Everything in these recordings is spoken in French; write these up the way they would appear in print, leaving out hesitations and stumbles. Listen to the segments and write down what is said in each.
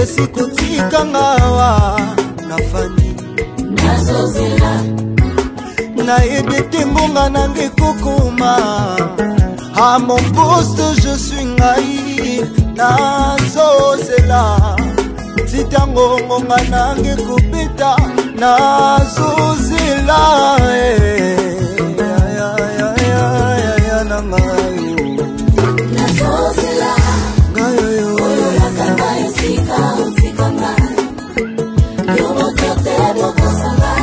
esikotika ngawa nafani nazozela nayebi te mbonga nange kokoma à mon poste je suis ngai nazozela titango ngonga nange kopeta nazozela nazozela oyo lakanga esika otika ngai yo moto te bokosanga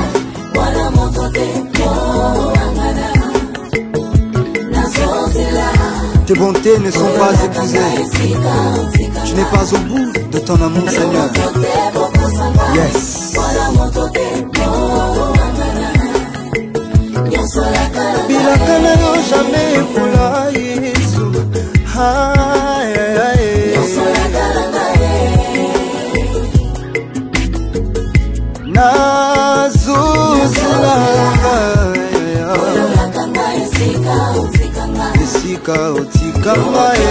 wana moto te moangana nazozela. Tes bontés ne sont pas épuisées. Tu n'es pas au bout de ton amour, Seigneur. Yes. Bilakana yo jamais epula Yesu. Aïe aïe aïe. Nazozela. Esika otika ngai.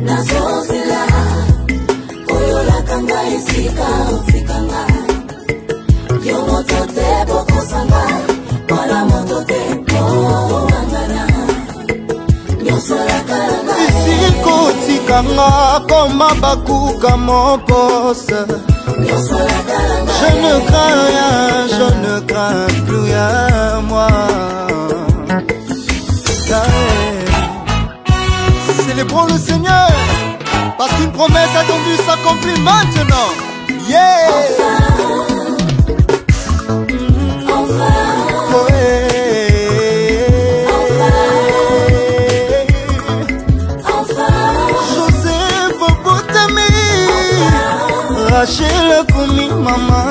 Nazozela oyo lakanga esika otika ngai yo moto te bokosanga wana moto te moangana nyonso lakalanga esika otika ngai koma bakuka mon poste. Je ne crains rien, je ne crains plus rien, moi. Célébrons le Seigneur, parce qu'une promesse attendue s'accomplit maintenant. Yeah! Joseph Botami, Rachel Kumi mama,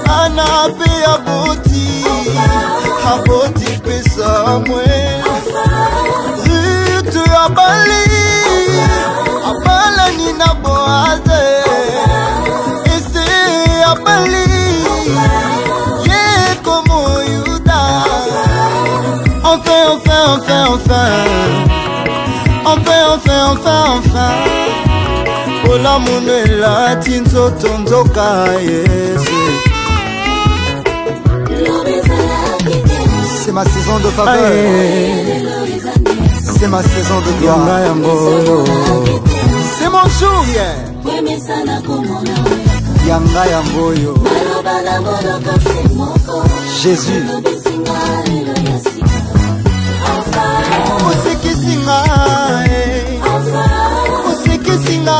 Anna pe aboti pesa mwe, Ruth abali, abala nina boaze, Esther abali, ye como Yuda, enfin. Ola munela tinzo tondoka Yesu. C'est ma saison de faveur. C'est ma saison de gloire. C'est mon jour, yeah. Yanga yamboyo. Jésus. Osekisinga. Osekisinga.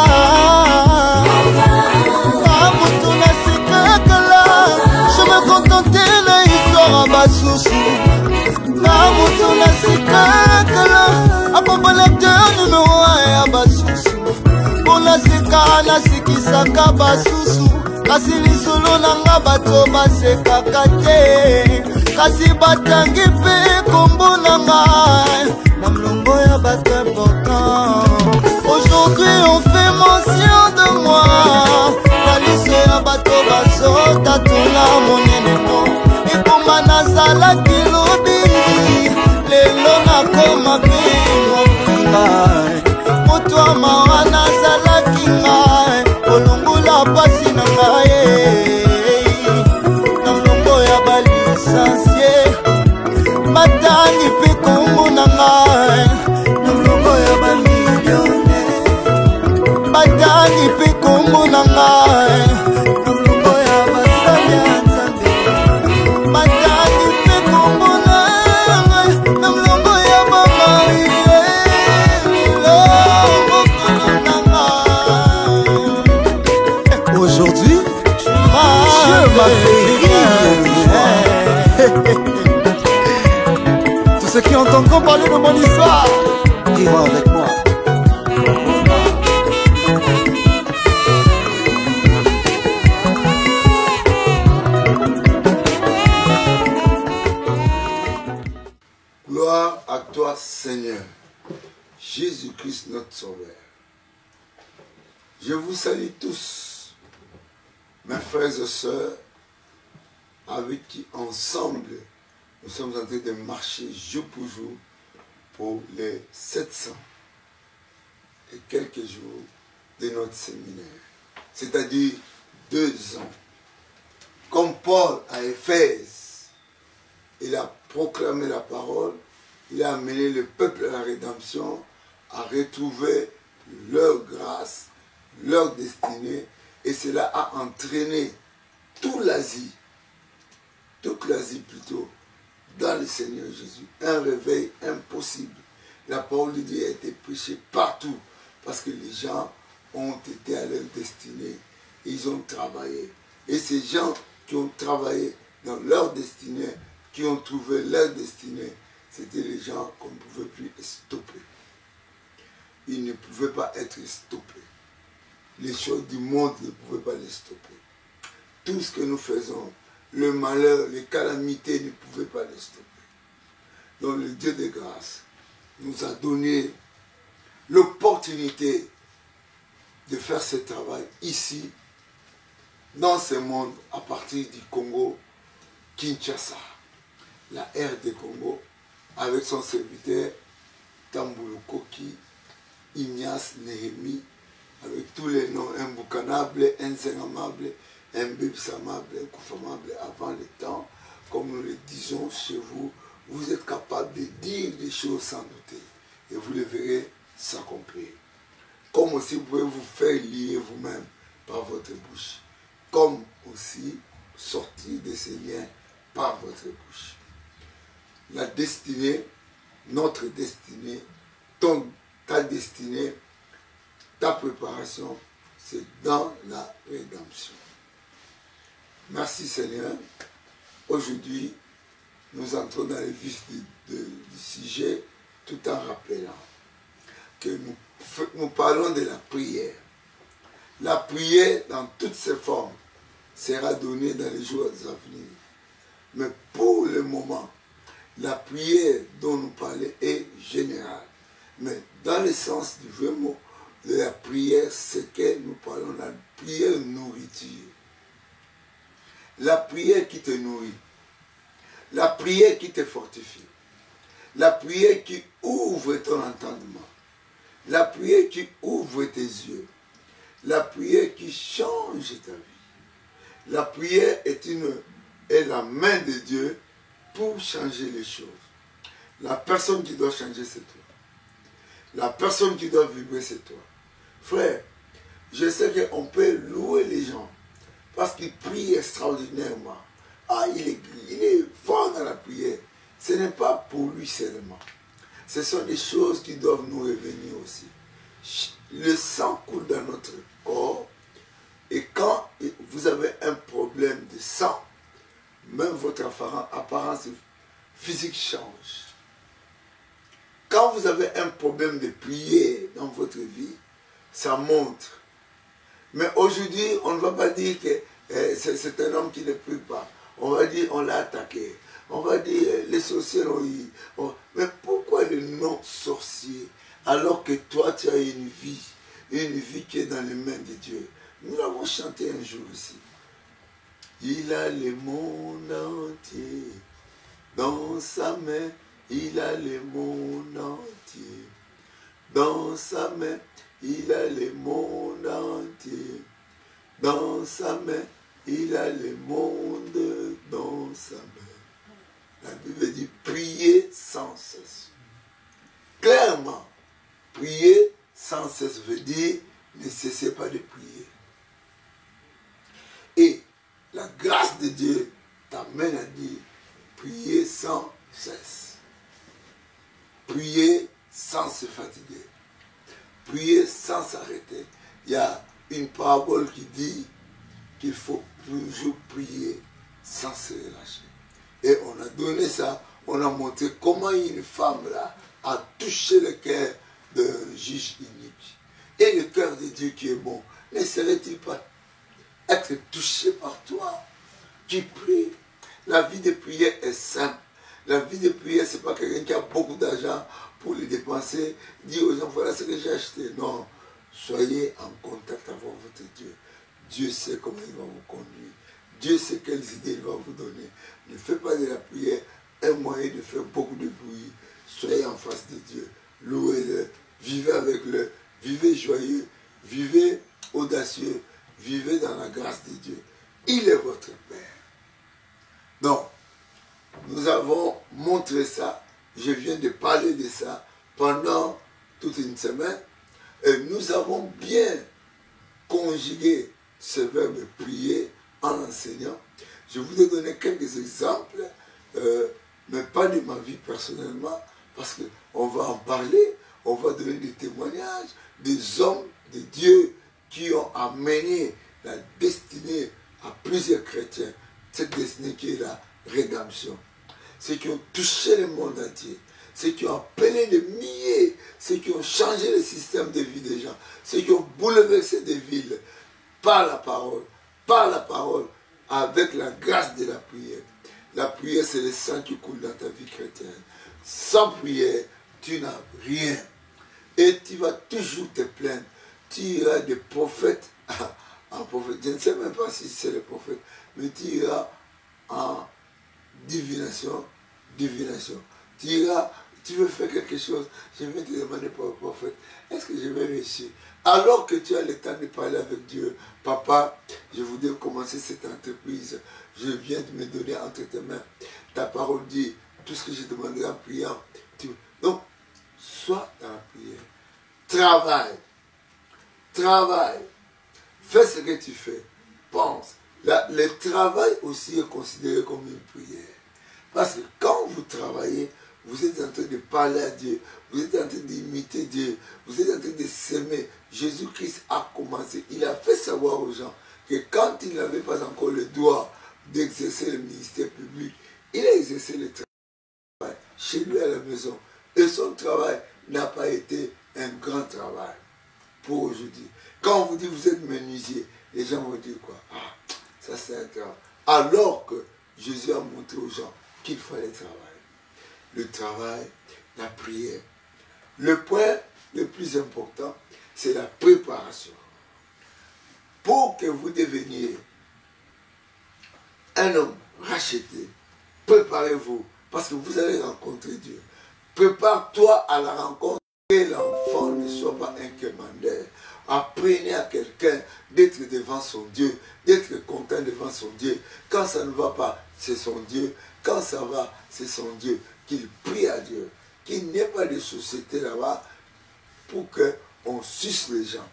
Je me contentais na histoire à Basusu. Na mutu na sikakala. Apapa lecteur numéro 1 à Basusu. Bona seka na sikisaka Basusu. Kasi lisolo nanga bato basekaka te. Kasi batangi pe kombo nanga. Na mlongo ya bato important. Aujourd'hui on fait mention de moi. La liste ya bato bazo tatuna monene no. Ikoma nazala kilobi. Lelo nakoma pe mokungai. Motwa mawa nazala kingai. Olongola pasi na ngai. Na mlongo ya balisansie. Matani pe kombo na ngai. Na mlongo ya bamilione. Matani pe kombo na ngai. Na mlongo ya basali ya Nzambe. Matani pe kombo na ngai. Na mlongo ya bamarie. Aujourd'hui, Dieu m'a fait rire. Tous ceux qui entendront parler de mon histoire, riront avec moi. Gloire à toi, Seigneur, Jésus-Christ notre Sauveur. Je vous salue tous, mes frères et sœurs, avec qui ensemble nous sommes en train de marcher jour pour jour pour les 700 et quelques jours de notre séminaire, c'est-à-dire 2 ans. Comme Paul à Éphèse, il a proclamé la parole, il a amené le peuple à la rédemption, à retrouver leur grâce, leur destinée, et cela a entraîné toute l'Asie plutôt, dans le Seigneur Jésus. Un réveil impossible. La parole de Dieu a été prêchée partout, parce que les gens ont été à leur destinée, ils ont travaillé. Et ces gens qui ont travaillé dans leur destinée, qui ont trouvé leur destinée, c'était les gens qu'on ne pouvait plus stopper. Ils ne pouvaient pas être stoppés. Les choses du monde ne pouvaient pas les stopper. Tout ce que nous faisons, le malheur, les calamités ne pouvaient pas les stopper. Donc le Dieu de grâce nous a donné l'opportunité de faire ce travail ici, dans ce monde, à partir du Congo, Kinshasa, la RD Congo, avec son serviteur Tambulu Koki, Ignace Néhémie, avec tous les noms imboucanables, insénamables, imbibsamables, inconformables avant le temps, comme nous le disons chez vous, vous êtes capable de dire des choses sans douter, et vous les verrez s'accomplir. Comme aussi vous pouvez vous faire lier vous-même par votre bouche, comme aussi sortir de ces liens par votre bouche. La destinée, notre destinée, ta destinée, ta préparation, c'est dans la rédemption. Merci Seigneur. Aujourd'hui, nous entrons dans le vif du sujet, tout en rappelant que nous parlons de la prière. La prière, dans toutes ses formes, sera donnée dans les jours à venir. Mais pour le moment, la prière dont nous parlons est générale. Mais dans le sens du vrai mot de la prière, c'est que nous parlons de la prière nourriture. La prière qui te nourrit. La prière qui te fortifie. La prière qui ouvre ton entendement. La prière qui ouvre tes yeux. La prière qui change ta vie. La prière est la main de Dieu pour changer les choses. La personne qui doit changer, c'est toi. La personne qui doit vibrer, c'est toi. Frère, je sais qu'on peut louer les gens parce qu'ils prient extraordinairement. Ah, il est fort dans la prière. Ce n'est pas pour lui seulement. Ce sont des choses qui doivent nous revenir aussi. Le sang coule dans notre corps. Et quand vous avez un problème de sang, même votre apparence physique change. Quand vous avez un problème de prière dans votre vie, ça montre. Mais aujourd'hui, on ne va pas dire que c'est un homme qui ne prie pas. On va dire on l'a attaqué. On va dire les sorciers l'ont eu. Mais pourquoi le non-sorcier alors que toi tu as une vie qui est dans les mains de Dieu? Nous l'avons chanté un jour ici. Il a le monde entier dans sa main. Il a le monde entier dans sa main. Il a le monde entier dans sa main. Il a le monde dans sa main. La Bible dit prier sans cesse. Clairement, prier sans cesse veut dire ne cessez pas de prier. Et la grâce de Dieu t'amène à dire prier sans cesse. Prier sans se fatiguer. Prier sans s'arrêter. Il y a une parabole qui dit qu'il faut toujours prier sans se relâcher. Et on a donné ça, on a montré comment une femme là a touché le cœur d'un juge inique. Et le cœur de Dieu qui est bon, ne serait-il pas être touché par toi qui prie? La vie de prière est simple. La vie de prière, ce n'est pas quelqu'un qui a beaucoup d'argent pour les dépenser, dire aux gens, voilà ce que j'ai acheté. Non, soyez en contact avec votre Dieu. Dieu sait comment il va vous conduire. Dieu sait quelles idées il va vous donner. Ne faites pas de la prière un moyen de faire beaucoup de bruit. soyez en face de Dieu, louez-le, vivez avec le, vivez joyeux, vivez audacieux, vivez dans la grâce de Dieu. Il est votre Père. Donc, nous avons montré ça, je viens de parler de ça pendant toute une semaine, et nous avons bien conjugué ce verbe prier en enseignant. Je vous ai donné quelques exemples, mais pas de ma vie personnellement, parce qu'on va en parler, on va donner des témoignages des hommes de Dieu qui ont amené la destinée à plusieurs chrétiens, cette destinée qui est la rédemption. Ceux qui ont touché le monde entier, ceux qui ont appelé des milliers, ceux qui ont changé le système de vie des gens, ceux qui ont bouleversé des villes par la parole, avec la grâce de la prière. La prière, c'est le sang qui coule dans ta vie chrétienne. Sans prière, tu n'as rien. Et tu vas toujours te plaindre. Tu iras des prophètes en prophète. Je ne sais même pas si c'est le prophète, mais tu iras en divination. Tu iras, tu veux faire quelque chose, je vais te demander par le prophète, est-ce que je vais réussir? Alors que tu as le temps de parler avec Dieu, papa, je voudrais commencer cette entreprise, je viens de me donner entre tes mains. Ta parole dit, tout ce que je demanderai en priant. Donc, sois dans la prière. Travaille. Fais ce que tu fais. Pense. Le travail aussi est considéré comme une prière. Parce que quand vous travaillez, vous êtes en train de parler à Dieu, vous êtes en train d'imiter Dieu, vous êtes en train de s'aimer. Jésus-Christ a commencé, il a fait savoir aux gens que quand il n'avait pas encore le droit d'exercer le ministère public, il a exercé le travail chez lui à la maison. Et son travail n'a pas été un grand travail pour aujourd'hui. Quand on vous dit vous êtes menuisier, les gens vont dire quoi? Ah, ça c'est un travail. Alors que Jésus a montré aux gens qu'il fallait travailler. Le travail, la prière. Le point le plus important, c'est la préparation. Pour que vous deveniez un homme racheté, préparez-vous, parce que vous allez rencontrer Dieu. Prépare-toi à la rencontre, que l'enfant ne soit pas un commandeur. Apprenez à quelqu'un d'être devant son Dieu, d'être content devant son Dieu. Quand ça ne va pas, c'est son Dieu. Quand ça va, c'est son Dieu. Qu'il prie à Dieu. Qu'il n'y ait pas de société là-bas pour qu'on suce les gens.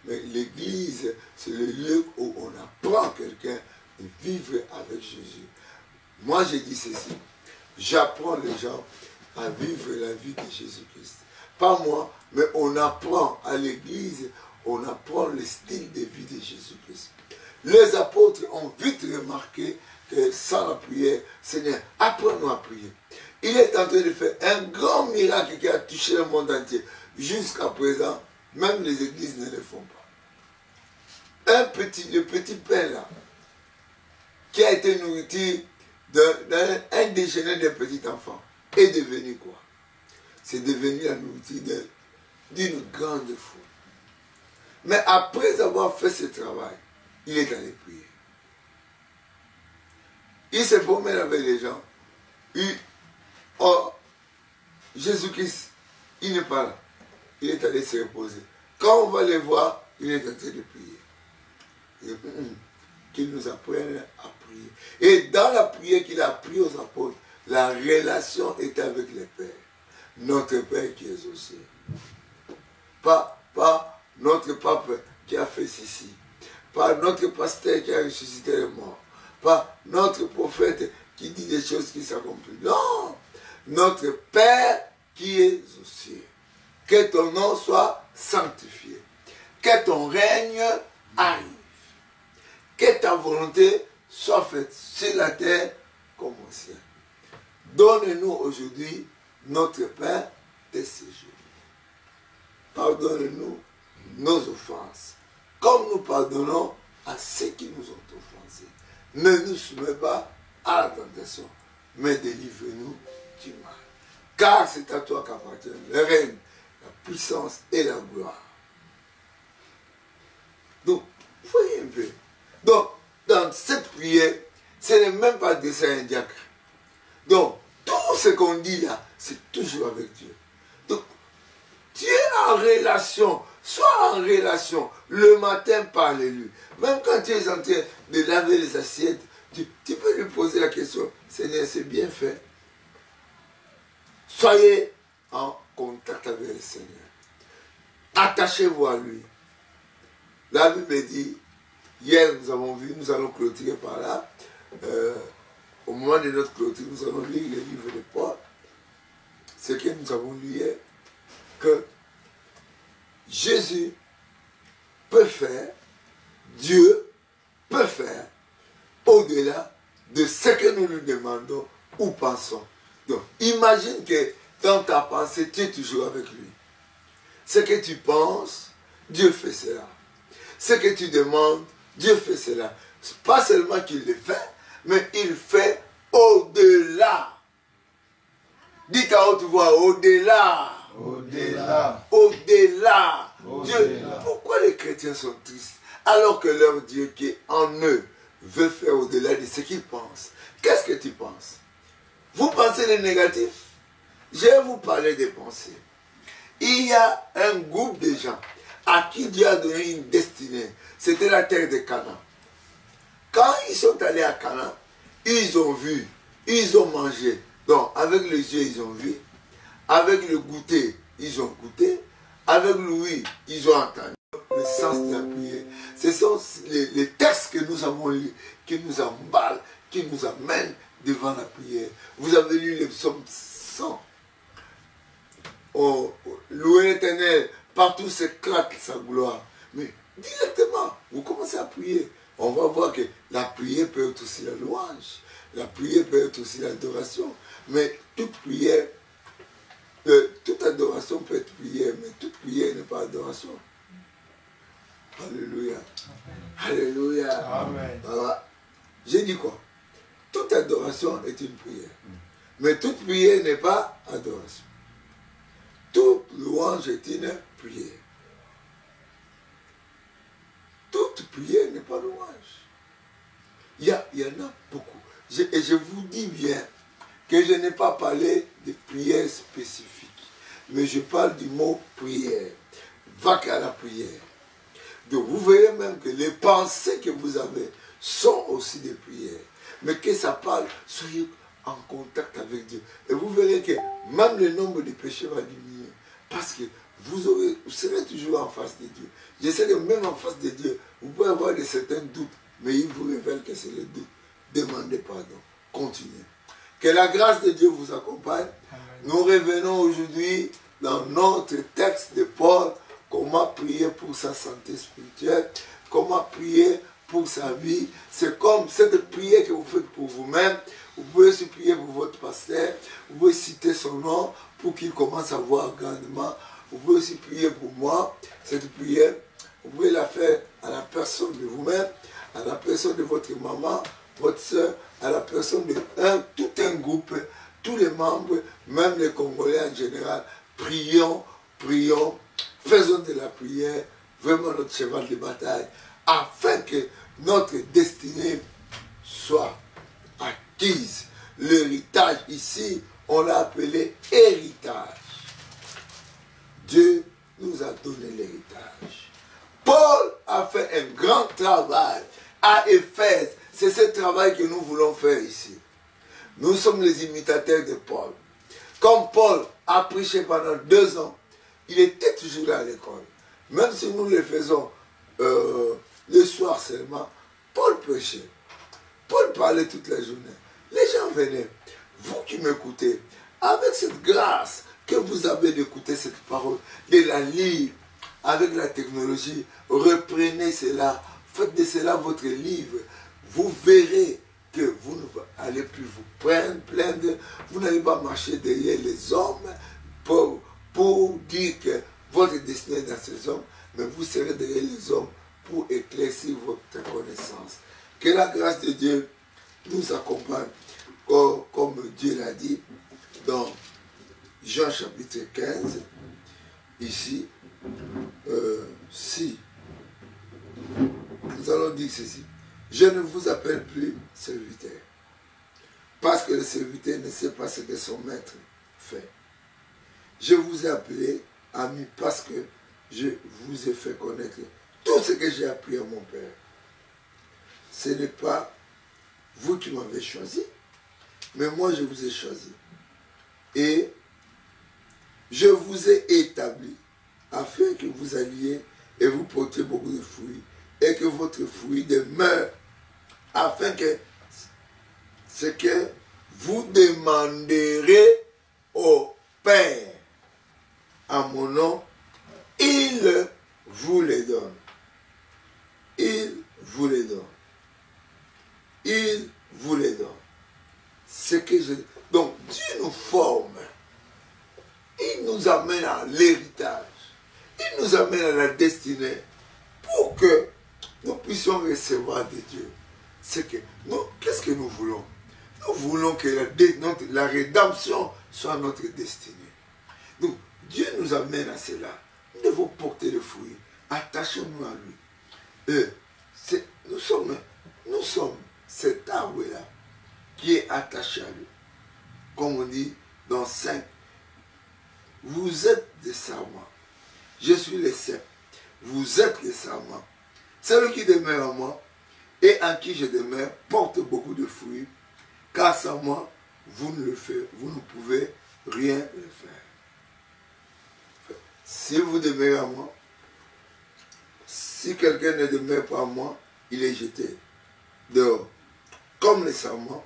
Mais l'église, c'est le lieu où on apprend à quelqu'un de vivre avec Jésus. Moi, je dis ceci. J'apprends les gens à vivre la vie de Jésus-Christ. Pas moi, mais on apprend à l'église, on apprend le style de vie de Jésus-Christ. Les apôtres ont vite remarqué que sans la prière, Seigneur, apprends-nous à prier. Il est en train de faire un grand miracle qui a touché le monde entier. Jusqu'à présent, même les églises ne le font pas. Le petit pain là, qui a été nourri d'un déjeuner d'un petit enfant, est devenu quoi? C'est devenu la nourriture d'une grande foule. Mais après avoir fait ce travail, il est allé prier. Il se promène avec les gens. Jésus-Christ, il n'est pas là. Il est allé se reposer. Quand on va le voir, il est en train de prier. Qu'il nous apprenne à prier. Et dans la prière qu'il a appris aux apôtres, la relation est avec le Père. Notre Père qui est aux cieux. Pas notre pape qui a fait ceci. Pas notre pasteur qui a ressuscité les morts. Pas notre prophète qui dit des choses qui s'accomplissent. Non! Notre Père qui est aux cieux. Que ton nom soit sanctifié. Que ton règne arrive. Que ta volonté soit faite sur la terre comme au ciel. Donne-nous aujourd'hui notre pain de ce jour. Pardonne-nous nos offenses, comme nous pardonnons à ceux qui nous ont offensés. Ne nous soumets pas à la tentation, mais délivre-nous du mal. Car c'est à toi qu'appartient le règne, la puissance et la gloire. Donc, voyez un peu. Donc, dans cette prière, ce n'est même pas adressé à un diacre. Donc, tout Tout ce qu'on dit là, c'est toujours avec Dieu. Donc, tu es en relation. Sois en relation. Le matin, parle-lui. Même quand tu es en train de laver les assiettes, tu peux lui poser la question. Seigneur, c'est bien fait. Soyez en contact avec le Seigneur. Attachez-vous à lui. La Bible dit, hier nous avons vu, nous allons clôturer par là. Au moment de notre clôture, nous allons lire le livre de Paul. Ce que nous avons lu hier, que Jésus peut faire, Dieu peut faire, au-delà de ce que nous lui demandons ou pensons. Donc, imagine que dans ta pensée, tu es toujours avec lui. Ce que tu penses, Dieu fait cela. Ce que tu demandes, Dieu fait cela. Pas seulement qu'il le fait, mais il fait au-delà. Dites à haute voix, au-delà. Au-delà. Au-delà. Au-delà. Dieu, pourquoi les chrétiens sont tristes alors que leur Dieu qui est en eux veut faire au-delà de ce qu'ils pensent? Qu'est-ce que tu penses? Vous pensez les négatifs? Je vais vous parler des pensées. Il y a un groupe de gens à qui Dieu a donné une destinée. C'était la terre de Canaan. Quand ils sont allés à Canaan, ils ont vu, ils ont mangé. Donc, avec les yeux, ils ont vu. Avec le goûter, ils ont goûté. Avec l'ouïe, ils ont entendu. Le sens de la prière. Ce sont les textes que nous avons lus, qui nous emballent, qui nous amènent devant la prière. Vous avez lu le psaume 100. Oh, louez l'Éternel, partout s'éclate sa gloire. Mais directement, vous commencez à prier. On va voir que la prière peut être aussi la louange. La prière peut être aussi l'adoration. Mais toute prière, toute adoration peut être prière, mais toute prière n'est pas adoration. Alléluia. Alléluia. Amen. Voilà. J'ai dit quoi? Toute adoration est une prière. Mais toute prière n'est pas adoration. Toute louange est une prière. Toute prière n'est pas louange. Il y en a beaucoup. Et je vous dis bien que je n'ai pas parlé de prière spécifique. Mais je parle du mot prière. Va qu'à la prière. Donc vous verrez même que les pensées que vous avez sont aussi des prières. Mais que ça parle, soyez en contact avec Dieu. Et vous verrez que même le nombre de péchés va diminuer. Parce que vous serez toujours en face de Dieu. Je sais que même en face de Dieu, vous pouvez avoir de certains doutes, mais il vous révèle que c'est le doute. Demandez pardon. Continuez. Que la grâce de Dieu vous accompagne. Amen. Nous revenons aujourd'hui dans notre texte de Paul, comment prier pour sa santé spirituelle, comment prier pour sa vie. C'est comme cette prière que vous faites pour vous-même. Vous pouvez aussi prier pour votre pasteur. Vous pouvez citer son nom pour qu'il commence à voir grandement. Vous pouvez aussi prier pour moi. Cette prière, vous pouvez la faire à la personne de vous-même, à la personne de votre maman, votre soeur, à la personne de tout un groupe, tous les membres, même les Congolais en général. Prions, prions, faisons de la prière vraiment notre cheval de bataille, afin que notre destinée soit acquise. L'héritage ici, on l'a appelé héritage. Dieu nous a donné l'héritage. Paul a fait un grand travail à Éphèse. C'est ce travail que nous voulons faire ici. Nous sommes les imitateurs de Paul. Comme Paul a prêché pendant 2 ans, il était toujours là à l'école. Même si nous le faisons le soir seulement, Paul prêchait. Paul parlait toute la journée. Les gens venaient. Vous qui m'écoutez, avec cette grâce que vous avez d'écouter cette parole, de la lire avec la technologie, reprenez cela, faites de cela votre livre. Vous verrez que vous n'allez plus vous plaindre, vous n'allez pas marcher derrière les hommes pour dire que votre destinée est dans ces hommes, mais vous serez derrière les hommes pour éclaircir votre connaissance. Que la grâce de Dieu nous accompagne, comme Dieu l'a dit dans Jean chapitre 15, ici, si nous allons dire ceci: je ne vous appelle plus serviteur, parce que le serviteur ne sait pas ce que son maître fait. Je vous ai appelé amis parce que je vous ai fait connaître tout ce que j'ai appris à mon Père. Ce n'est pas vous qui m'avez choisi, mais moi je vous ai choisi. Et je vous ai établi afin que vous alliez et vous portiez beaucoup de fruits et que votre fruit demeure, afin que ce que vous demanderez au Père en mon nom, il vous les donne. Il vous les donne. Il vous les donne. Ce que je... Donc Dieu nous forme. Il nous amène à l'héritage. Il nous amène à la destinée pour que nous puissions recevoir de Dieu. C'est que nous, qu'est-ce que nous voulons? Nous voulons que la rédemption soit notre destinée. Donc Dieu nous amène à cela. Nous devons porter le fruit. Attachons-nous à lui. Nous sommes cet arbre-là qui est attaché à lui. Comme on dit dans 5. Vous êtes des sarments. Je suis le cep. Vous êtes les sarments. Celui qui demeure en moi et en qui je demeure porte beaucoup de fruits, car sans moi, vous ne pouvez rien le faire. Si vous demeurez en moi, si quelqu'un ne demeure pas en moi, il est jeté dehors. Comme les sarments,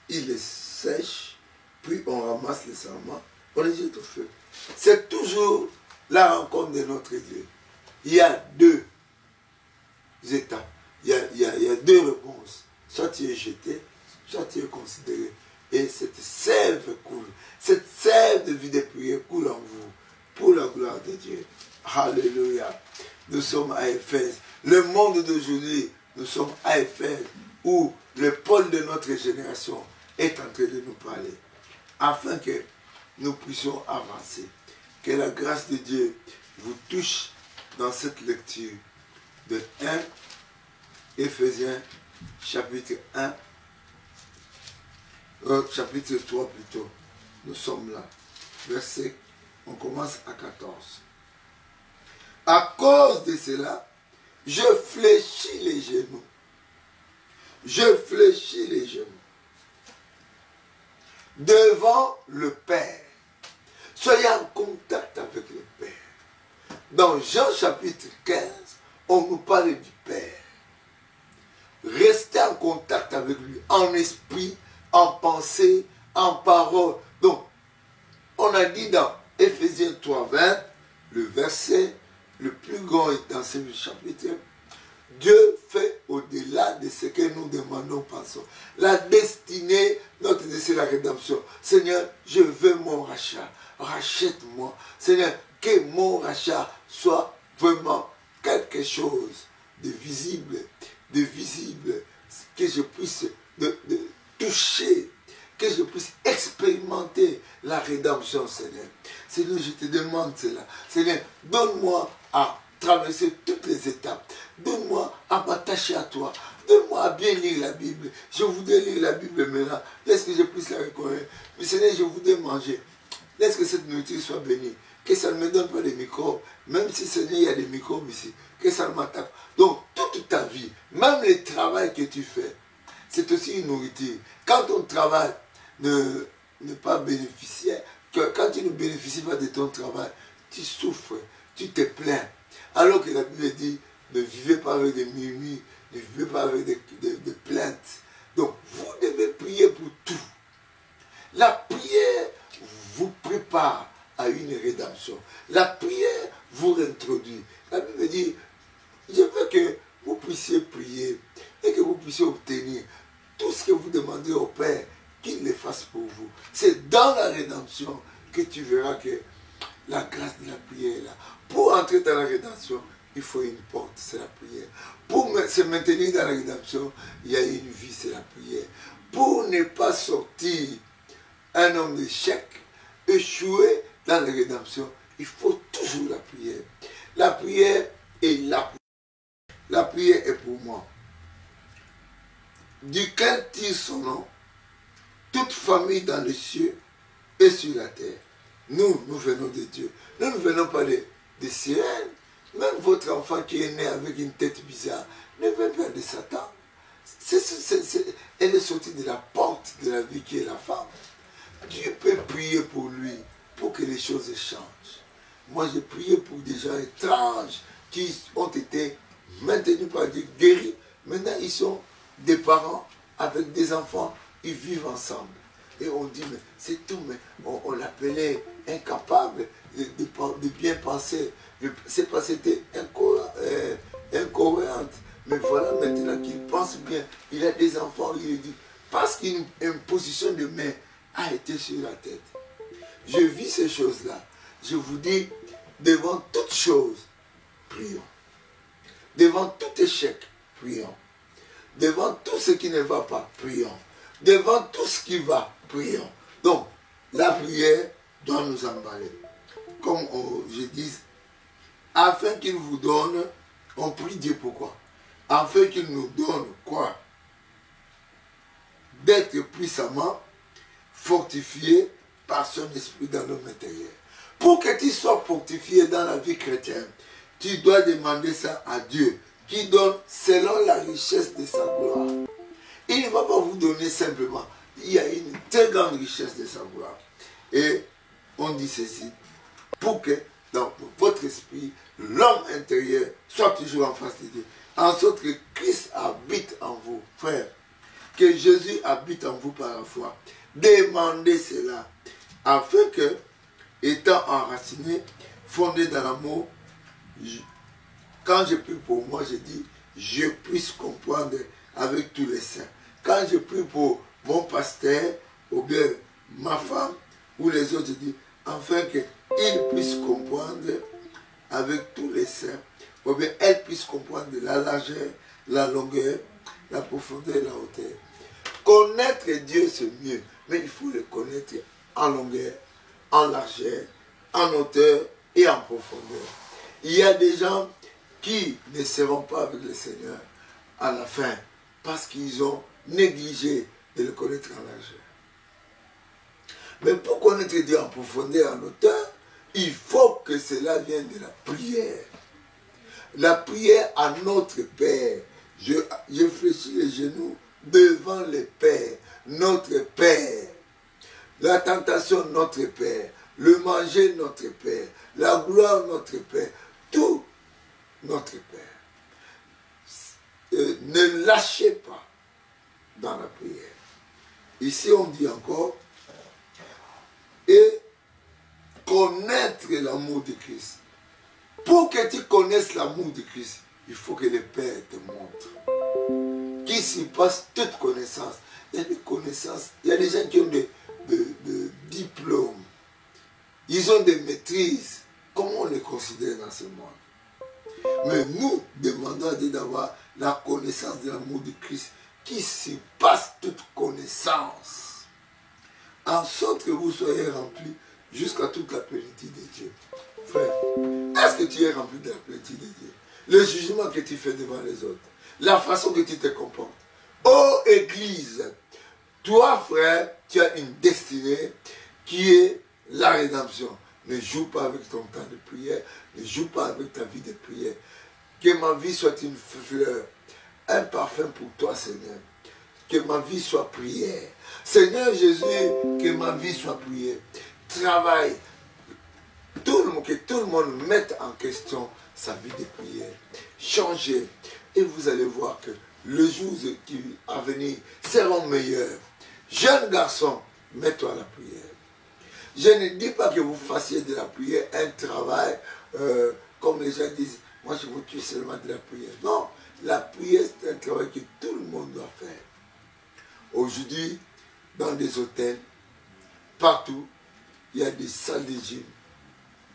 il les sèche, puis on ramasse les sarments, on les jette au feu. C'est toujours la rencontre de notre Dieu. Il y a deux étapes, il y a deux réponses. Soit tu es jeté, soit tu es considéré. Et cette sève coule, cette sève de vie de prière coule en vous, pour la gloire de Dieu. Alléluia. Nous sommes à Éphèse. Le monde d'aujourd'hui, nous sommes à Éphèse, où le pôle de notre génération est en train de nous parler, afin que nous puissions avancer. Que la grâce de Dieu vous touche dans cette lecture de 1 Éphésiens chapitre 1, chapitre 3 plutôt. Nous sommes là. Verset, on commence à 14. À cause de cela, je fléchis les genoux. Je fléchis les genoux devant le Père. Soyez en contact avec le Père. Dans Jean chapitre 15, on nous parle du Père. Restez en contact avec lui, en esprit, en pensée, en parole. Donc, on a dit dans Éphésiens 3, 20, le verset le plus grand dans ce chapitre, Dieu fait au-delà de ce que nous demandons, pensons. La destinée, notre destinée, c'est la rédemption. Seigneur, je veux mon rachat. Rachète-moi. Seigneur, que mon rachat soit vraiment quelque chose de visible, que je puisse de toucher, que je puisse expérimenter la rédemption, Seigneur. Seigneur, je te demande cela. Seigneur, donne-moi à traverser toutes les étapes. Donne-moi à m'attacher à toi. Donne-moi à bien lire la Bible. Je voudrais lire la Bible maintenant. Laisse que je puisse la reconnaître. Mais Seigneur, je voudrais manger. Laisse que cette nourriture soit bénie. Que ça ne me donne pas des microbes. Même si, Seigneur, il y a des microbes ici. Que ça ne m'attaque. Donc, toute ta vie, même le travail que tu fais, c'est aussi une nourriture. Quand ton travail n'est pas bénéficiaire, quand tu ne bénéficies pas de ton travail, tu souffres, tu te plains. Alors que la Bible dit, ne vivez pas avec des murmures, ne vivez pas avec des plaintes. Donc, vous devez prier pour tout. La prière vous prépare à une rédemption. La prière vous réintroduit. La Bible dit, je veux que vous puissiez prier et que vous puissiez obtenir tout ce que vous demandez au Père, qu'il le fasse pour vous. C'est dans la rédemption que tu verras que la grâce de la prière est là. Pour entrer dans la rédemption, il faut une porte, c'est la prière. Pour se maintenir dans la rédemption, il y a une vie, c'est la prière. Pour ne pas sortir un homme d'échec, échouer dans la rédemption, il faut toujours la prière. La prière est là. La prière est pour moi. Duquel tire son nom toute famille dans les cieux et sur la terre. Nous venons de Dieu. Nous ne venons pas des sirènes. Même votre enfant qui est né avec une tête bizarre ne vient pas de Satan. Elle est sortie de la porte de la vie qui est la femme. Dieu peut prier pour lui, pour que les choses changent. Moi, j'ai prié pour des gens étranges qui ont été maintenus par Dieu, guéris. Maintenant, ils sont des parents avec des enfants, ils vivent ensemble. Et on dit, mais c'est tout, mais on l'appelait incapable de bien penser. C'est parce que c'était incohérente. Mais voilà, maintenant qu'il pense bien, il a des enfants, il dit, parce qu'une position de main a été sur la tête. Je vis ces choses-là. Je vous dis, devant toute chose, prions. Devant tout échec, prions. Devant tout ce qui ne va pas, prions. Devant tout ce qui va, prions. Donc, la prière doit nous emballer. Comme je dis, afin qu'il vous donne, on prie Dieu pourquoi? Afin qu'il nous donne quoi? D'être puissamment fortifié par son esprit dans l'homme intérieur. Pour que tu sois fortifié dans la vie chrétienne, tu dois demander ça à Dieu, qui donne selon la richesse de sa gloire. Il ne va pas vous donner simplement. Il y a une très grande richesse de sa gloire. Et on dit ceci, pour que dans votre esprit, l'homme intérieur soit toujours en face de Dieu. En sorte que Christ habite en vous, frère. Que Jésus habite en vous par la foi. Demandez cela, afin que, étant enraciné, fondé dans l'amour, quand je prie pour moi, je dis, je puisse comprendre avec tous les saints. Quand je prie pour mon pasteur, ou bien ma femme, ou les autres, je dis, afin qu'ils puissent comprendre avec tous les saints, ou bien elles puissent comprendre la largeur, la longueur, la profondeur et la hauteur. Connaître Dieu, c'est mieux, mais il faut le connaître en longueur, en largeur, en hauteur et en profondeur. Il y a des gens qui ne seront pas avec le Seigneur à la fin, parce qu'ils ont négligé de le connaître en largeur. Mais pour connaître Dieu en profondeur, en hauteur, il faut que cela vienne de la prière. La prière à notre Père. Je fléchis les genoux devant le Père, notre Père. La tentation, notre Père. Le manger, notre Père. La gloire, notre Père. Tout, notre Père. Ne lâchez pas dans la prière. Ici, on dit encore, et connaître l'amour de Christ. Pour que tu connaisses l'amour de Christ, il faut que le Père te montre. Qu'il s'y passe toute connaissance. Il y a des connaissances, il y a des gens qui ont des diplômes. Ils ont des maîtrises. Comment on les considère dans ce monde? Mais nous demandons à Dieu d'avoir la connaissance de l'amour de Christ qui s'y passe toute connaissance. En sorte que vous soyez remplis jusqu'à toute la plénitude de Dieu. Frère, est-ce que tu es rempli de la plénitude de Dieu? Le jugement que tu fais devant les autres, la façon que tu te comportes. Oh Église, toi frère, tu as une destinée qui est la rédemption. Ne joue pas avec ton temps de prière, ne joue pas avec ta vie de prière. Que ma vie soit une fleur, un parfum pour toi Seigneur. Que ma vie soit prière. Seigneur Jésus, que ma vie soit prière. Travaille. Que tout le monde mette en question sa vie de prière. Changez. Et vous allez voir que les jours qui à venir seront meilleurs. Jeunes garçons, mets-toi à la prière. Je ne dis pas que vous fassiez de la prière un travail, comme les gens disent, moi je m'occupe seulement de la prière. Non, la prière c'est un travail que tout le monde doit faire. Aujourd'hui, dans des hôtels, partout, il y a des salles de gym.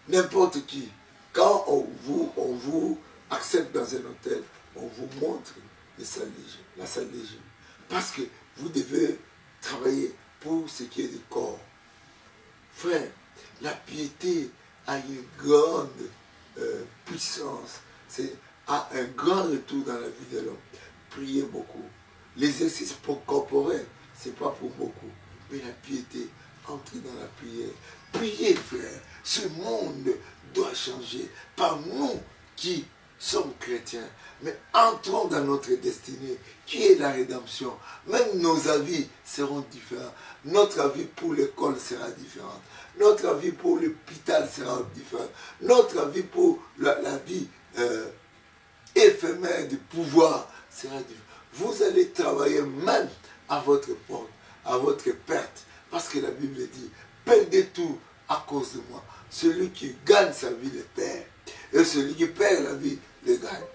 N'importe qui, quand on vous accepte dans un hôtel, on vous montre les salles de gym, la salle de gym. Parce que vous devez travailler pour ce qui est du corps. Frère, la piété a une grande puissance, a un grand retour dans la vie de l'homme. Priez beaucoup. L'exercice corporel, ce n'est pas pour beaucoup. mais la piété, entrez dans la prière. Priez, frère. Ce monde doit changer. Par nous qui sommes chrétiens, mais entrons dans notre destinée, qui est la rédemption. Même nos avis seront différents. Notre avis pour l'école sera différent. Notre avis pour l'hôpital sera différent. Notre avis pour la vie éphémère du pouvoir sera différent. Vous allez travailler même à votre porte, à votre perte. Parce que la Bible dit, perdez tout à cause de moi. Celui qui gagne sa vie le perd. Et celui qui perd la vie le gagne.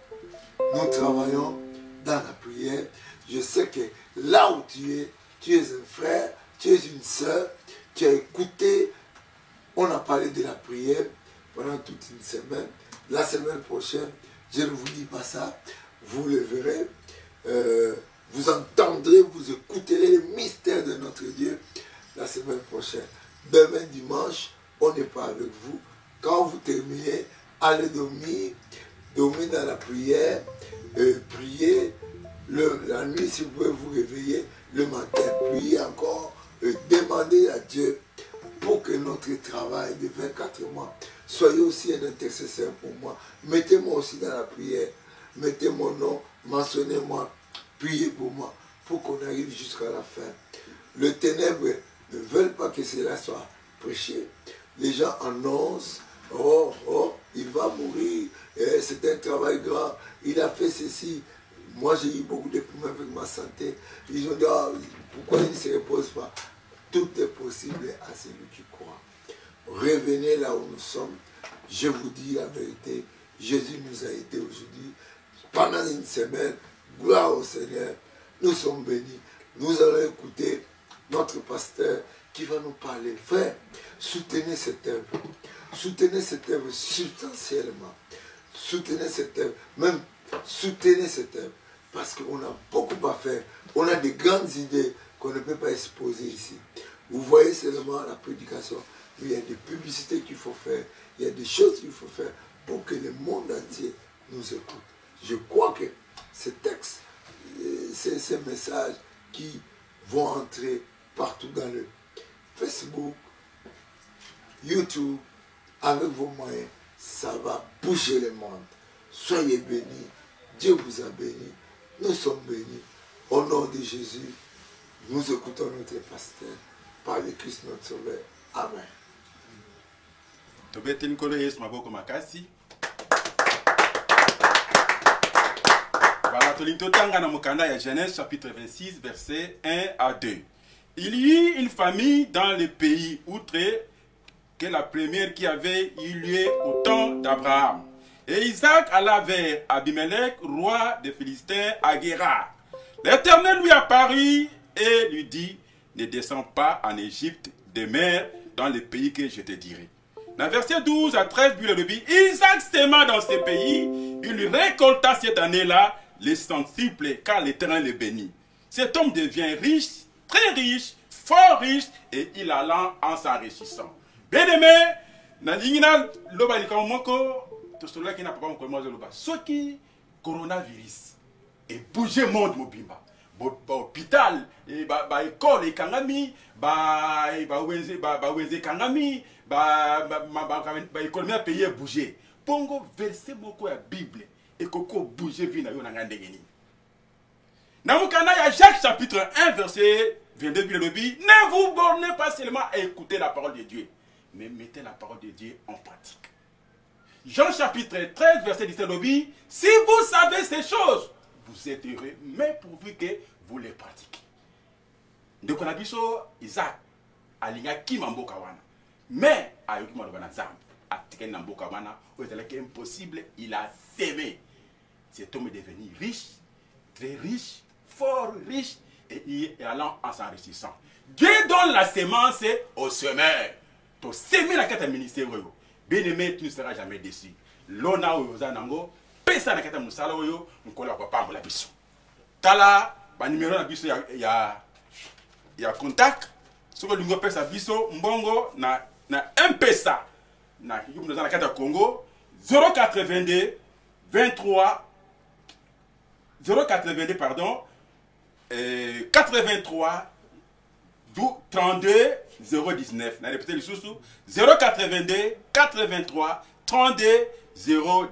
Nous travaillons dans la prière. Je sais que là où tu es un frère, tu es une soeur, tu as écouté, on a parlé de la prière pendant toute une semaine. La semaine prochaine, je ne vous dis pas ça, vous le verrez, vous entendrez, vous écouterez les mystères de notre Dieu la semaine prochaine. Demain dimanche, on n'est pas avec vous. Quand vous terminez, allez dormir dans la prière, priez la nuit si vous pouvez vous réveiller, le matin, priez encore, demandez à Dieu pour que notre travail de 24 mois, soyez aussi un intercesseur pour moi. Mettez-moi aussi dans la prière, mettez mon nom, mentionnez-moi, priez pour moi, pour qu'on arrive jusqu'à la fin. Les ténèbres ne veulent pas que cela soit prêché. Les gens annoncent, oh, il va mourir, c'est un travail grand, il a fait ceci. Moi, j'ai eu beaucoup de problèmes avec ma santé. Ils ont dit, pourquoi il ne se repose pas? Tout est possible à celui qui croit. Revenez là où nous sommes. Je vous dis la vérité, Jésus nous a aidés aujourd'hui. Pendant une semaine, gloire au Seigneur, nous sommes bénis. Nous allons écouter notre pasteur qui va nous parler. Frère, soutenez cette œuvre. Soutenez cette œuvre substantiellement. Soutenez cette œuvre. Même soutenez cette œuvre. Parce qu'on a beaucoup à faire. On a de grandes idées qu'on ne peut pas exposer ici. Vous voyez seulement la prédication. Mais il y a des publicités qu'il faut faire. Il y a des choses qu'il faut faire pour que le monde entier nous écoute. Je crois que ces textes, ces messages qui vont entrer partout dans le Facebook, YouTube, avec vos moyens, ça va bouger le monde. Soyez bénis. Dieu vous a bénis. Nous sommes bénis. Au nom de Jésus, nous écoutons notre pasteur par le Christ notre Sauveur. Amen. Voilà, Tolintotanga na mukanda ya Genèse chapitre 26 verset 1 à 2. Il y eut une famille dans le pays outré que la première qui avait eu lieu au temps d'Abraham. Et Isaac alla vers Abimelech, roi des Philistins, à Guérar. L'Éternel lui apparut et lui dit, ne descends pas en Égypte, demeure dans le pays que je te dirai. Dans verset 12 à 13, Isaac s'aima dans ce pays, il lui récolta cette année-là les centuples, car l'Éternel le bénit. Cet homme devient riche, très riche, fort riche, et il alla en s'enrichissant. Bien-aimé, Nalingina, Loba Likamoko, tout cela qui n'a pas encore mangé Loba. Ce qui, coronavirus, et bouger le monde, Mobimba. Hôpital, école, et Kangami, Weze Kangami, économie pays bouger. Pongo verset beaucoup la Bible, et Koko bouger vina yo nangandengeni. Namukana ya Jacques chapitre 1 verset 22 ne vous bornez pas seulement à écouter la parole de Dieu, mais mettez la parole de Dieu en pratique. Jean chapitre 13 verset 17 si vous savez ces choses, vous êtes heureux, mais pourvu que vous les pratiquez. Donc on a dit Isaac, alinga kimamboka wana, mais ayoki malobana zambi, atike namboka wana, c'est impossible, il a sémé. Cet homme est devenu riche, très riche, fort riche, et il est allant en s'enrichissant. Dieu donne la sémence au semeur. Tu sémé la carte ministère, bien aimé, tu ne seras jamais déçu. L'ona ou zanango, pesa na carte musala oyo, nkola kwa pambo la biso. Tala, ba numéro na biso ya contact. Soko lingo pesa biso mbongo na M-Pesa. Na yumu na carte Congo 082 23 082 pardon 83 32 019. Na répété le sous 082 83 32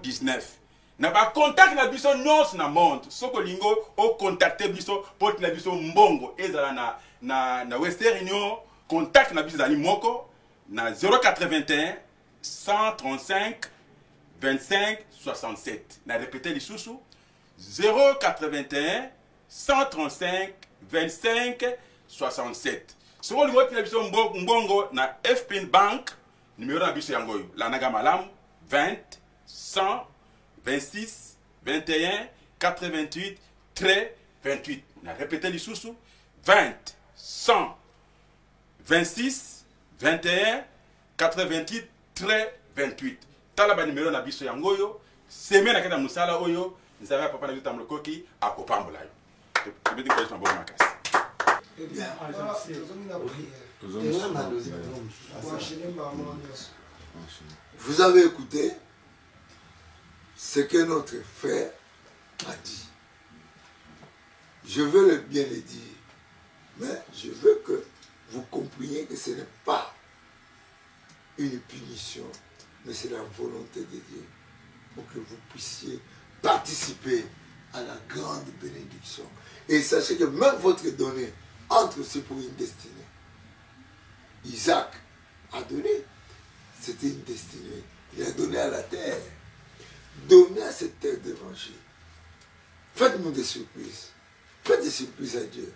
019. Na ba contact na biso nyos na monde. Soko lingo o contacter biso pour na biso mbongo ezala na Western Union. Contact na biso zali moko na 081 135 25 67. Na répété le sous 081 135 25 67. Si vous voulez mbongo na FPIN Bank, numéro na biso yangoyo. La naga malam 20 100 26 21 88 28. Na répété le sous 20 100 26 21 88 28. Tala ba numéro na biso yangoyo. Semaine akata musala oyo. Nzava papa na biso tamlokoki akopambola yo. Je vais dire que je m'en vais. Vous avez écouté ce que notre frère a dit. Je veux bien le dire, mais je veux que vous compreniez que ce n'est pas une punition, mais c'est la volonté de Dieu pour que vous puissiez participer à la grande bénédiction. Et sachez que même votre donnée entre aussi pour une destinée. Isaac a donné, c'était une destinée. Il a donné à la terre. Donnez à cette terre d'évangile. Faites-nous des surprises. Faites des surprises à Dieu.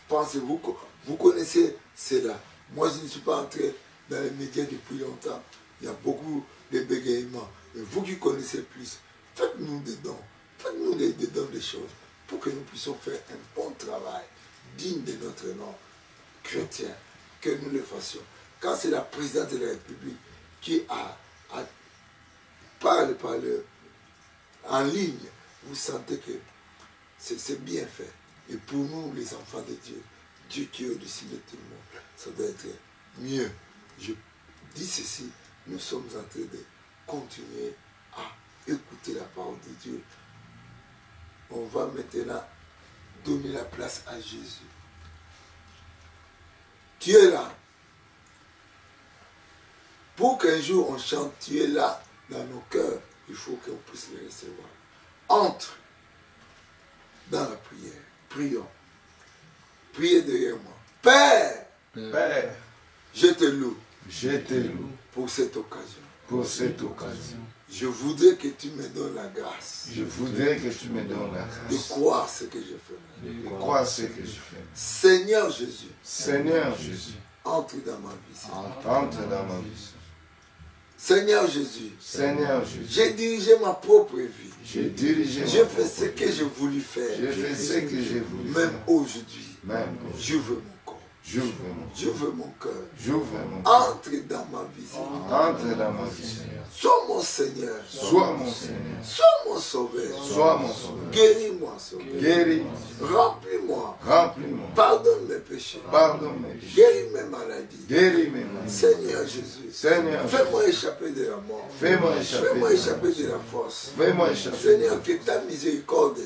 Pensez-vous que vous connaissez cela. Moi, je ne suis pas entré dans les médias depuis longtemps. Il y a beaucoup de bégaiements. Mais vous qui connaissez plus, faites-nous des dons. Faites-nous des dons des choses pour que nous puissions faire un bon travail digne de notre nom chrétien, que nous le fassions. Quand c'est la présidente de la République qui parle en ligne, vous sentez que c'est bien fait. Et pour nous, les enfants de Dieu, Dieu qui est au-dessus de tout le monde, ça doit être mieux. Je dis ceci, nous sommes en train de continuer à écouter la parole de Dieu. On va maintenant donner la place à Jésus. Tu es là. Pour qu'un jour on chante, tu es là dans nos cœurs, il faut qu'on puisse le recevoir. Entre dans la prière. Prions. Priez derrière moi. Père, Père, je te loue. Je te loue pour cette occasion. pour cette occasion. Je voudrais que tu me donnes la grâce Je voudrais que tu me donnes la de grâce croire ce que je fais. de croire ce que je fais. Seigneur Jésus, Seigneur Jésus, entre dans ma vie. entre dans ma vie. Seigneur Jésus, Seigneur Jésus, j'ai dirigé ma propre vie. j'ai dirigé J'ai ma fait propre ce que vie. j'ai voulu faire. J'ai fait ce que j'ai voulu Même faire. aujourd'hui, Même je veux mon corps. j'ouvre mon Je veux mon cœur. j'ouvre mon cœur. Entre dans ma vie, Seigneur. Entre dans ma vie, Seigneur. Sois mon Seigneur. Sois mon Seigneur. Sois mon sauveur. Sois mon sauveur. Guéris-moi, Sauveur. Guéris-moi. Remplis-moi. Remplis-moi. Pardonne mes péchés. Pardonne mes péchés. Guéris mes maladies. Guéris mes maladies. Seigneur Jésus, Seigneur, fais-moi échapper de la mort. fais-moi échapper. Fais-moi échapper de la force. Fais-moi échapper. Seigneur, que ta miséricorde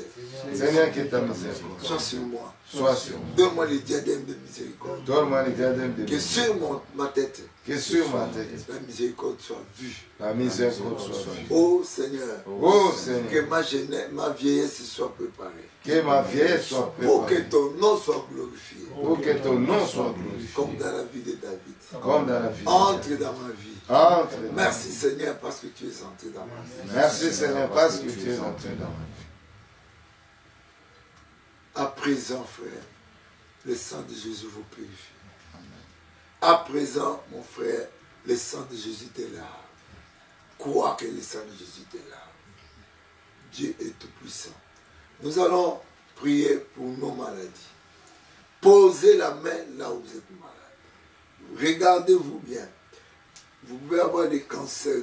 Seigneur, que ta miséricorde soit sur moi. soit sur moi. Donne-moi le diadème de miséricorde. Donne-moi les diadèmes de Que miséricorde. sur ma tête, Que sur ma tête, la miséricorde soit vue. la miséricorde soit vue. Oh Seigneur, Oh que Seigneur, ma jeunesse, ma vieillesse soit préparée. que ma vieillesse soit Pour que préparée. ton nom soit glorifié. Pour que ton nom soit glorifié. Comme dans la vie de David. Comme dans la vie. Entre dans ma vie. Entre dans ma Merci vie. Seigneur parce que tu es entré dans ma vie. Merci Seigneur parce que tu es entré dans ma vie. À présent, frère, le sang de Jésus vous purifie. À présent, mon frère, le sang de Jésus te lave. Crois que le sang de Jésus te lave. Dieu est tout puissant. Nous allons prier pour nos maladies. Posez la main là où vous êtes malade. Regardez-vous bien. Vous pouvez avoir des cancers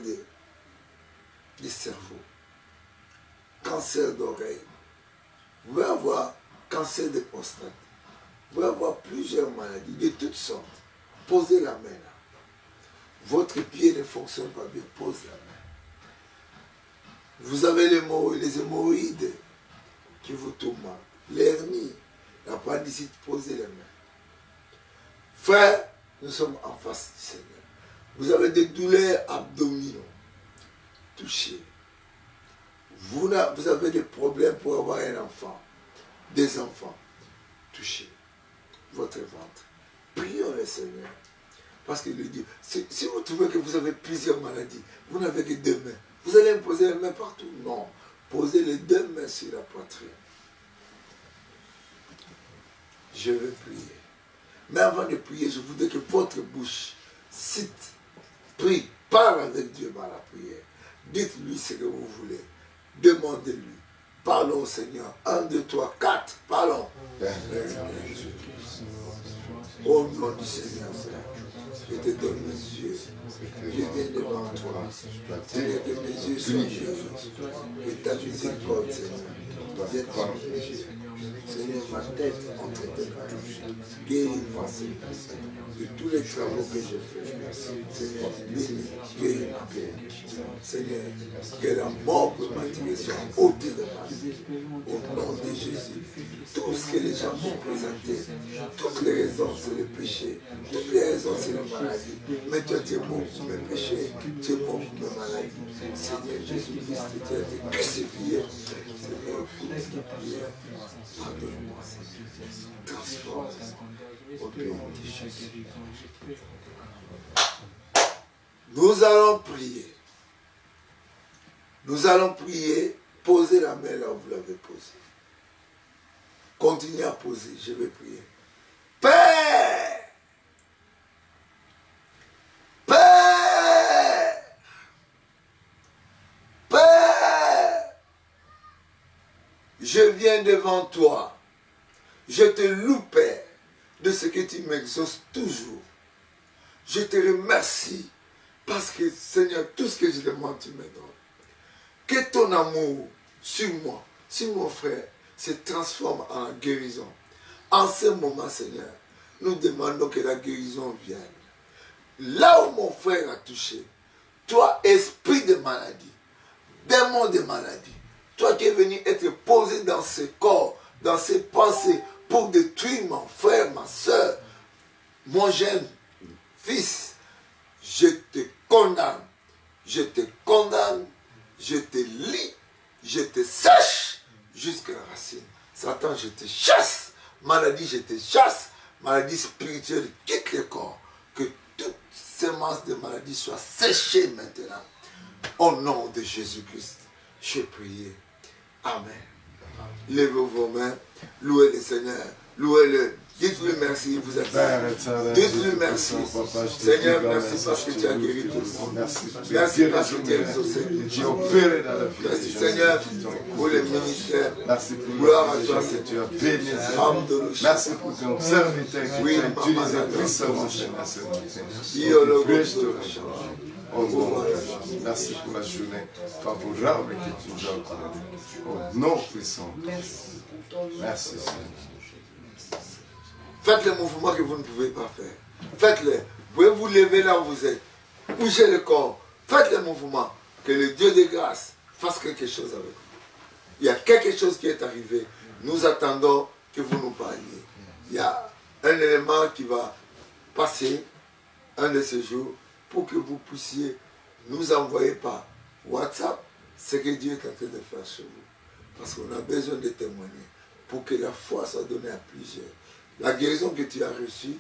de cerveau, cancer d'oreille. Vous pouvez avoir cancer de prostate. Vous pouvez avoir plusieurs maladies de toutes sortes. Posez la main là. Votre pied ne fonctionne pas bien. Pose la main. Vous avez les hémorroïdes qui vous tourmentent. L'hernie, l'appendicite, posez les mains. Frère, nous sommes en face du Seigneur. Vous avez des douleurs abdominaux. Touchez. Vous avez des problèmes pour avoir un enfant. Des enfants. Touchez votre ventre. Prions le Seigneur. Parce qu'il lui dit, si vous trouvez que vous avez plusieurs maladies, vous n'avez que 2 mains. Vous allez me poser les mains partout. Non. Posez les 2 mains sur la poitrine. Je vais prier. Mais avant de prier, je voudrais que votre bouche cite, prie, parle avec Dieu par la prière. Dites-lui ce que vous voulez. Demandez-lui. Parlons au Seigneur. 1, 2, 3, 4. Parlons. Au nom du Seigneur, je te donne mes yeux. Je viens devant toi. Seigneur, que mes yeux sont guéris. Et ta miséricorde, Seigneur. Viens prendre mes yeux. Seigneur, ma tête en train de mal. Guéris-moi, Seigneur, de tous les travaux que j'ai faits. Seigneur, guéris ma tête. Seigneur, que la mort de ma vie soit ôtée de ma vie. Au nom de Jésus, tout ce que les gens m'ont présenté, toutes les raisons, c'est le péché. Toutes les raisons, c'est la maladie. Mais toi, tu es mort pour mes péchés. Tu es mort pour mes maladies. Seigneur Jésus-Christ, tu as été crucifié. Seigneur, pour cette prière, pardonne-moi, Seigneur. Transforme au nom de Jésus. Nous allons prier. Nous allons prier. Posez la main là où vous l'avez posée. Continuez à poser. Je vais prier. Père! Père! Père! Je viens devant toi. Je te loue, Père, de ce que tu m'exauces toujours. Je te remercie parce que, Seigneur, tout ce que je demande, tu me donnes. Que ton amour sur moi, sur mon frère, se transforme en guérison. En ce moment, Seigneur, nous demandons que la guérison vienne. Là où mon frère a touché, toi, esprit de maladie, démon de maladie, toi qui es venu être posé dans ce corps, dans ses pensées, pour détruire mon frère, ma soeur, mon jeune fils, je te condamne, je te condamne, je te lie, je te sèche jusqu'à la racine. Satan, je te chasse. Maladie, je te chasse. Maladie spirituelle, quitte le corps. Que toute sémence de maladie soit séchée maintenant. Au nom de Jésus-Christ, j'ai prié. Amen. Levez vos mains, louez le Seigneur, louez-le. Dites-lui merci, vous êtes là. Dites-lui merci. Seigneur, merci parce que tu as guéri tout le monde. Merci parce que tu as exaucé. Merci Seigneur pour les ministères. Gloire à toi, Seigneur. Merci pour ton serviteur qui t'a utilisé puissamment chez nous. Merci pour la journée favorable que tu nous as accordée. Au nom puissant. Merci Seigneur. Faites les mouvements que vous ne pouvez pas faire. Faites-les. Vous pouvez vous lever là où vous êtes. Bougez le corps. Faites les mouvements. Que le Dieu de grâce fasse quelque chose avec vous. Il y a quelque chose qui est arrivé. Nous attendons que vous nous parliez. Il y a un élément qui va passer un de ces jours pour que vous puissiez nous envoyer par WhatsApp ce que Dieu est en train de faire chez vous. Parce qu'on a besoin de témoigner pour que la foi soit donnée à plusieurs. La guérison que tu as reçue,